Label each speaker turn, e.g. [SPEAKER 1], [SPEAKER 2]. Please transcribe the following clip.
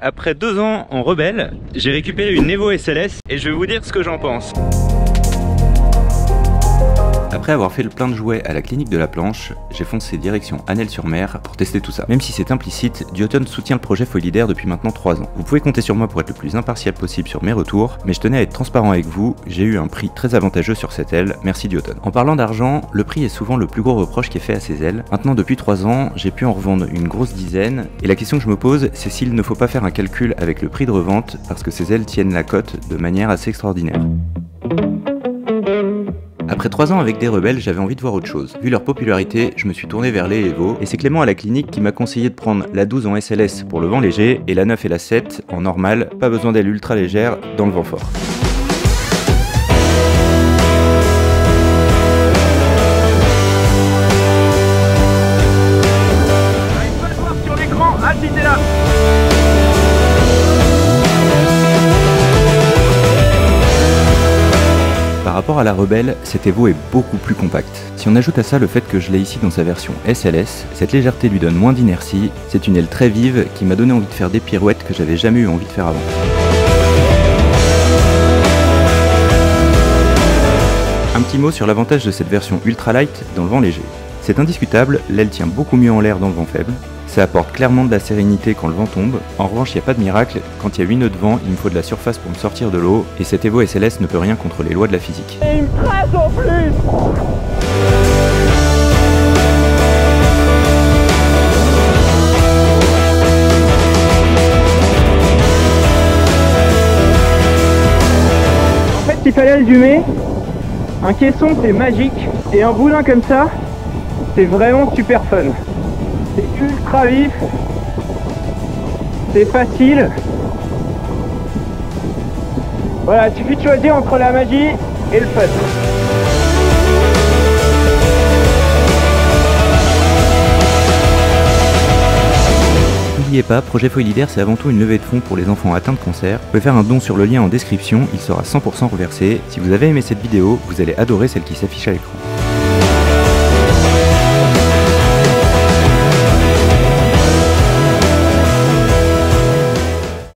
[SPEAKER 1] Après 2 ans en rebelle, j'ai récupéré une Evo SLS et je vais vous dire ce que j'en pense. Après avoir fait le plein de jouets à la clinique de la planche, j'ai foncé direction Annelles-sur-Mer pour tester tout ça. Même si c'est implicite, Duotone soutient le projet Foylidaire depuis maintenant 3 ans. Vous pouvez compter sur moi pour être le plus impartial possible sur mes retours, mais je tenais à être transparent avec vous, j'ai eu un prix très avantageux sur cette aile, merci Duotone. En parlant d'argent, le prix est souvent le plus gros reproche qui est fait à ces ailes. Maintenant depuis 3 ans, j'ai pu en revendre une grosse dizaine, et la question que je me pose, c'est s'il ne faut pas faire un calcul avec le prix de revente, parce que ces ailes tiennent la cote de manière assez extraordinaire. Après 3 ans avec des rebelles, j'avais envie de voir autre chose. Vu leur popularité, je me suis tourné vers les Evo, et c'est Clément à la clinique qui m'a conseillé de prendre la 12 en SLS pour le vent léger, et la 9 et la 7 en normal, pas besoin d'ailes ultra légères dans le vent fort.
[SPEAKER 2] J'arrive pas à le voir sur l'écran, ah si t'es là.
[SPEAKER 1] Par rapport à la Rebelle, cette Evo est beaucoup plus compacte. Si on ajoute à ça le fait que je l'ai ici dans sa version SLS, cette légèreté lui donne moins d'inertie, c'est une aile très vive qui m'a donné envie de faire des pirouettes que j'avais jamais eu envie de faire avant. Un petit mot sur l'avantage de cette version ultralight dans le vent léger. C'est indiscutable, l'aile tient beaucoup mieux en l'air dans le vent faible. Ça apporte clairement de la sérénité quand le vent tombe. En revanche, il n'y a pas de miracle, quand il y a 8 nœuds de vent, il me faut de la surface pour me sortir de l'eau, et cette Evo SLS ne peut rien contre les lois de la physique.
[SPEAKER 2] Et il me trace en plus. En fait, il fallait résumer, un caisson c'est magique, et un boulin comme ça, c'est vraiment super fun. C'est ultra vif, c'est facile. Voilà, il suffit de choisir entre la magie et le fun.
[SPEAKER 1] N'oubliez pas, Projet Foylidaire c'est avant tout une levée de fonds pour les enfants atteints de cancer. Vous pouvez faire un don sur le lien en description, il sera 100% reversé. Si vous avez aimé cette vidéo, vous allez adorer celle qui s'affiche à l'écran.